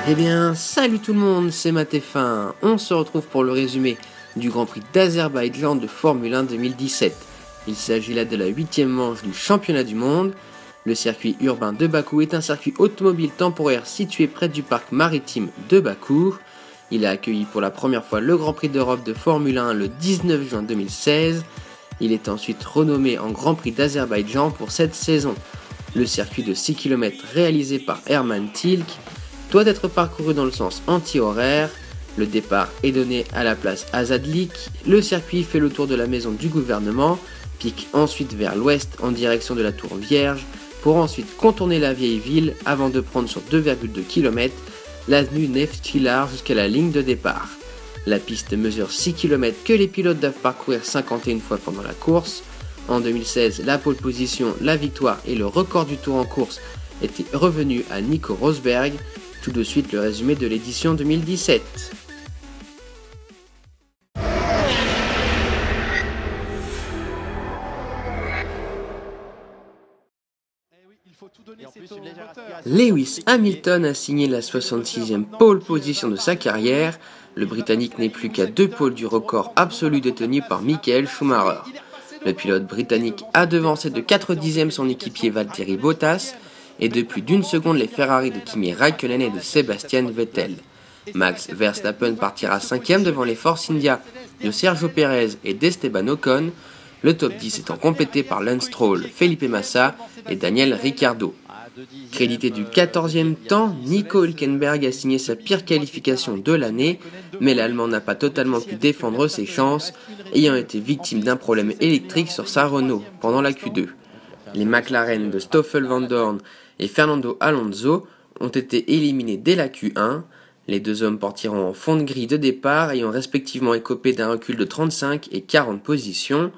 Eh bien, salut tout le monde, c'est Matt-F1. On se retrouve pour le résumé du Grand Prix d'Azerbaïdjan de Formule 1 2017. Il s'agit là de la 8e manche du championnat du monde. Le circuit urbain de Bakou est un circuit automobile temporaire situé près du parc maritime de Bakou. Il a accueilli pour la première fois le Grand Prix d'Europe de Formule 1 le 19 juin 2016. Il est ensuite renommé en Grand Prix d'Azerbaïdjan pour cette saison. Le circuit de 6 km réalisé par Hermann Tilke doit être parcouru dans le sens anti-horaire. Le départ est donné à la place Azadlik. Le circuit fait le tour de la maison du gouvernement, pique ensuite vers l'ouest en direction de la Tour Vierge, pour ensuite contourner la vieille ville avant de prendre sur 2,2 km l'avenue Neftçilar jusqu'à la ligne de départ. La piste mesure 6 km que les pilotes doivent parcourir 51 fois pendant la course. En 2016, la pole position, la victoire et le record du tour en course étaient revenus à Nico Rosberg. Tout de suite le résumé de l'édition 2017. Lewis Hamilton a signé la 66e pole position de sa carrière. Le Britannique n'est plus qu'à 2 pôles du record absolu détenu par Michael Schumacher. Le pilote britannique a devancé de 4 dixièmes son équipier Valtteri Bottas et de plus d'1 seconde les Ferrari de Kimi Räikkönen et de Sebastian Vettel. Max Verstappen partira 5e devant les Force India de Sergio Pérez et d'Esteban Ocon, le top 10 étant complété par Lance Stroll, Felipe Massa et Daniel Ricciardo. Crédité du 14e temps, Nico Hülkenberg a signé sa pire qualification de l'année, mais l'Allemand n'a pas totalement pu défendre ses chances, ayant été victime d'un problème électrique sur sa Renault pendant la Q2. Les McLaren de Stoffel Van Dorn et Fernando Alonso ont été éliminés dès la Q1. Les deux hommes partiront en fond de grille de départ, ayant respectivement écopé d'un recul de 35 et 40 positions.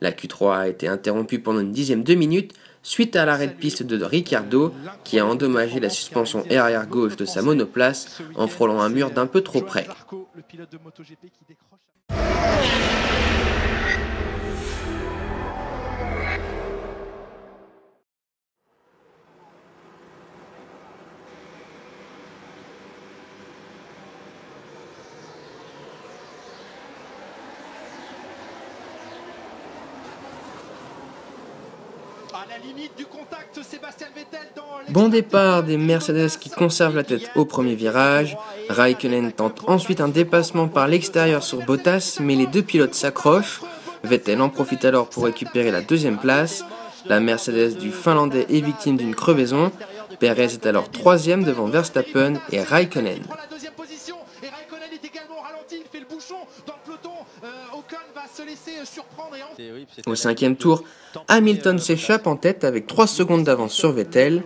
La Q3 a été interrompue pendant une dixième de minute suite à l'arrêt de piste de Ricciardo qui a endommagé la suspension arrière gauche de sa monoplace en frôlant un mur d'un peu trop près. Bon départ des Mercedes qui conservent la tête au premier virage. Räikkönen tente ensuite un dépassement par l'extérieur sur Bottas, mais les deux pilotes s'accrochent. Vettel en profite alors pour récupérer la deuxième place. La Mercedes du Finlandais est victime d'une crevaison. Perez est alors 3e devant Verstappen et Räikkönen. Au 5e tour, Hamilton s'échappe en tête avec 3 secondes d'avance sur Vettel.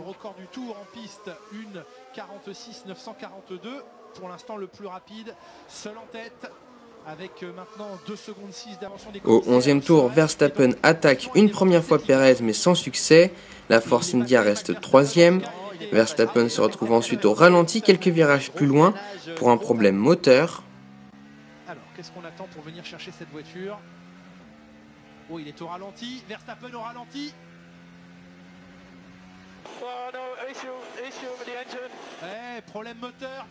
Au 11e tour, Verstappen attaque une première fois Perez mais sans succès. La Force India reste 3e. Verstappen se retrouve ensuite au ralenti quelques virages plus loin pour un problème moteur. Alors, qu'est-ce qu'on attend pour venir chercher cette voiture? Oh, il est au ralenti. Verstappen au ralenti. Problème moteur,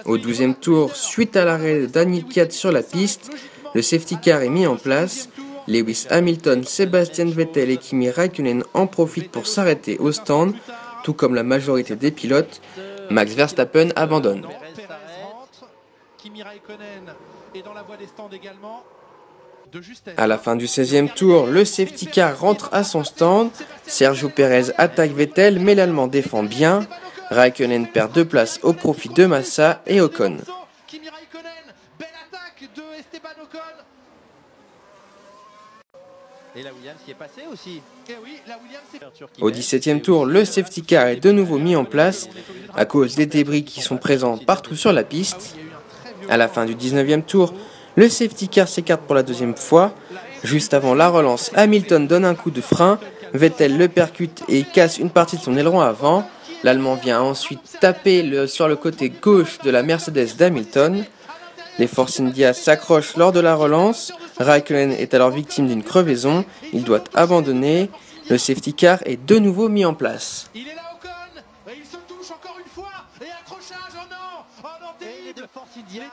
Au 12e tour, suite à l'arrêt de Daniel Ricciardo sur la piste, le safety car est mis en place. Lewis Hamilton, Sebastian Vettel et Kimi Räikkönen en profitent pour s'arrêter au stand, tout comme la majorité des pilotes. Max Verstappen abandonne. Kimi Räikkönen est dans la voie des stands également. À la fin du 16e tour, le safety car rentre à son stand. Sergio Pérez attaque Vettel, mais l'Allemand défend bien. Räikkönen perd 2 places au profit de Massa et Ocon. Au 17e tour, le safety car est de nouveau mis en place à cause des débris qui sont présents partout sur la piste. À la fin du 19e tour, le safety car s'écarte pour la deuxième fois. Juste avant la relance, Hamilton donne un coup de frein. Vettel le percute et casse une partie de son aileron avant. L'Allemand vient ensuite taper sur le côté gauche de la Mercedes d'Hamilton. Les Force India s'accrochent lors de la relance. Räikkönen est alors victime d'une crevaison. Il doit abandonner. Le safety car est de nouveau mis en place. Il est là Ocon, et il se touche encore une fois, et accrochage, oh non, oh non, terrible. Les deux forces indiennes,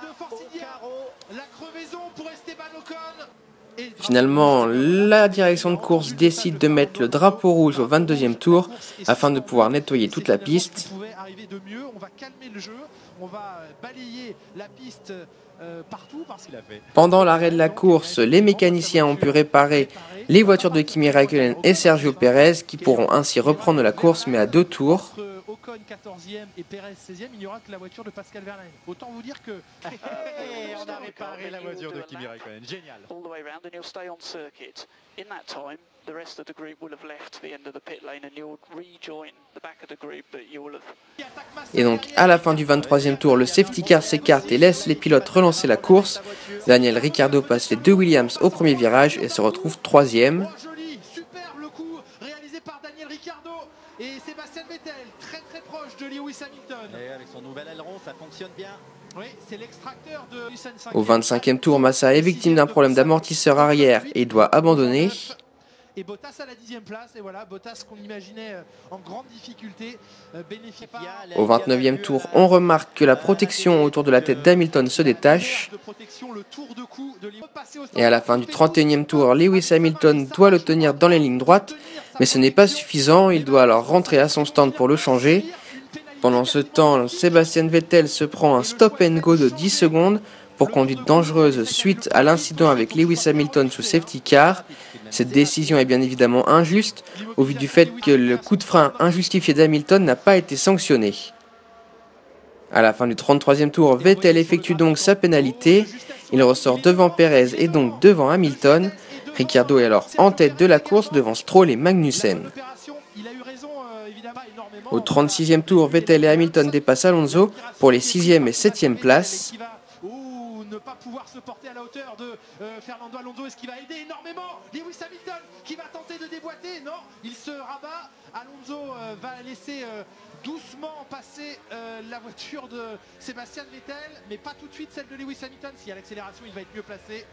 la crevaison pour Esteban Ocon. Finalement, la direction de course décide de mettre le drapeau rouge au 22e tour afin de pouvoir nettoyer toute la piste. On va calmer le jeu, on va balayer la piste partout parce qu'il a fait. Pendant l'arrêt de la course, les mécaniciens ont pu réparer les voitures de Kimi Räikkönen et Sergio Pérez qui pourront ainsi reprendre la course mais à 2 tours. Ocon 14e et Pérez 16e, il n'y aura que la voiture de Pascal Wehrlein. Autant vous dire que on a réparé la voiture de Kimi Räikkönen, génial. All the way around and you'll stay on circuit. In that time, the rest of the group will have left the end of the pit lane and you'll rejoin the back of the group that you will have. Et donc à la fin du 23e tour, le safety car s'écarte et laisse les pilotes relancer la course. Daniel Ricciardo passe les 2 Williams au premier virage et se retrouve 3e. Superbe le coup réalisé par Daniel Ricciardo et Sébastien Vettel, très très proche de Lewis Hamilton. Et avec son nouvel aileron, ça fonctionne bien. Oui, c'est l'extracteur de Hussein 5. Au 25e tour, Massa est victime d'un problème d'amortisseur arrière et doit abandonner. Et Bottas à la 10e place, et voilà, Bottas qu'on imaginait en grande difficulté, bénéficie pas. Au 29e tour, on remarque que la protection autour de la tête d'Hamilton se détache. Et à la fin du 31e tour, Lewis Hamilton doit le tenir dans les lignes droites, mais ce n'est pas suffisant, il doit alors rentrer à son stand pour le changer. Pendant ce temps, Sébastien Vettel se prend un stop and go de 10 secondes pour conduite dangereuse suite à l'incident avec Lewis Hamilton sous safety car. Cette décision est bien évidemment injuste, au vu du fait que le coup de frein injustifié d'Hamilton n'a pas été sanctionné. À la fin du 33e tour, Vettel effectue donc sa pénalité. Il ressort devant Pérez et donc devant Hamilton. Ricciardo est alors en tête de la course devant Stroll et Magnussen. Au 36e tour, Vettel et Hamilton dépassent Alonso pour les 6e et 7e places. Ne pas pouvoir se porter à la hauteur de Fernando Alonso, est-ce qu'il va aider énormément Lewis Hamilton qui va tenter de déboîter? Non, il se rabat. Alonso va laisser doucement passer la voiture de Sébastien Vettel, mais pas tout de suite celle de Lewis Hamilton. Si à l'accélération il va être mieux placé.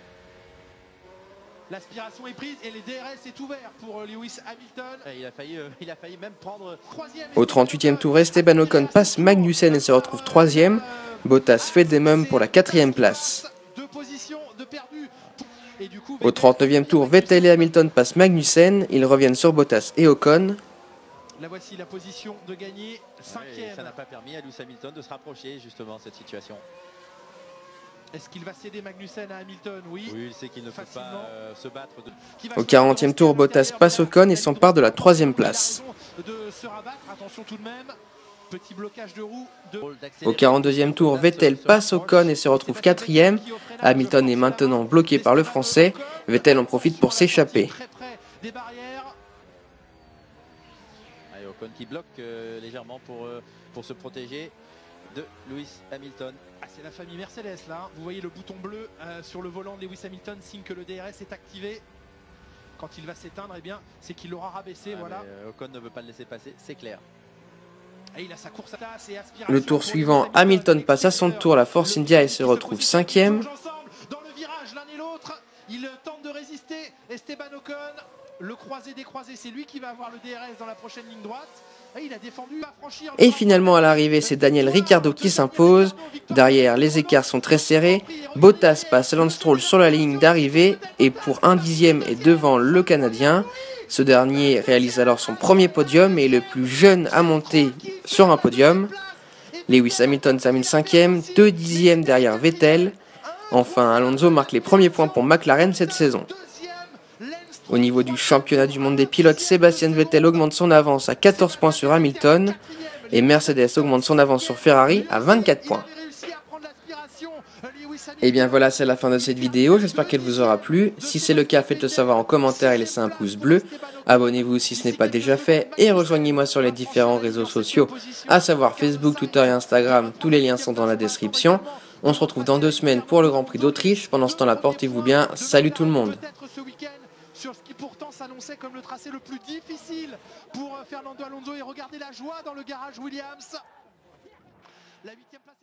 L'aspiration est prise et les DRS est ouvert pour Lewis Hamilton. Il a failli même prendre. Au 38e tour, Esteban Ocon passe Magnussen et se retrouve 3e. Bottas fait des mêmes pour la 4e place. Au 39e tour, Vettel et Hamilton passent Magnussen. Ils reviennent sur Bottas et Ocon. La voici la position de gagner 5e. Ça n'a pas permis à Lewis Hamilton de se rapprocher justement de cette situation. Est-ce qu'il va céder Magnussen à Hamilton? Oui. Oui, il sait qu'il ne peut pas se battre. Au 40e tour, Bottas passe Ocon et s'empare de la 3e place. Attention tout de même. Petit blocage de roue. Au 42e tour, Vettel passe Ocon et se retrouve 4e. Hamilton est maintenant bloqué par le Français. Vettel en profite pour s'échapper. Ocon qui bloque légèrement pour se protéger de Lewis Hamilton. C'est la famille Mercedes là. Vous voyez le bouton bleu sur le volant de Lewis Hamilton, signe que le DRS est activé. Quand il va s'éteindre, eh bien, c'est qu'il l'aura rabaissé. Voilà. Ocon ne veut pas le laisser passer, c'est clair. Et il a sa course à place et aspiration. Le tour suivant, Hamilton passe à son tour la Force India et se retrouve 5e. Dans le virage, l'un et l'autre, il tente de résister. Esteban Ocon, le croisé des croisés, c'est lui qui va avoir le DRS dans la prochaine ligne droite. Et il a défendu à franchir. Et finalement à l'arrivée, c'est Daniel Ricciardo qui s'impose. Derrière, les écarts sont très serrés. Bottas passe Lance Stroll sur la ligne d'arrivée et pour 1/10 est devant le Canadien. Ce dernier réalise alors son premier podium et est le plus jeune à monter sur un podium. Lewis Hamilton termine 5e, 2/10 derrière Vettel. Enfin, Alonso marque les premiers points pour McLaren cette saison. Au niveau du championnat du monde des pilotes, Sébastien Vettel augmente son avance à 14 points sur Hamilton et Mercedes augmente son avance sur Ferrari à 24 points. Et bien voilà, c'est la fin de cette vidéo, j'espère qu'elle vous aura plu. Si c'est le cas, faites-le savoir en commentaire et laissez un pouce bleu. Abonnez-vous si ce n'est pas déjà fait et rejoignez-moi sur les différents réseaux sociaux, à savoir Facebook, Twitter et Instagram, tous les liens sont dans la description. On se retrouve dans 2 semaines pour le Grand Prix d'Autriche, pendant ce temps-là portez-vous bien, salut tout le monde. Sur ce qui pourtant s'annonçait comme le tracé le plus difficile pour Fernando Alonso et regardez la joie dans le garage Williams. La 8e place.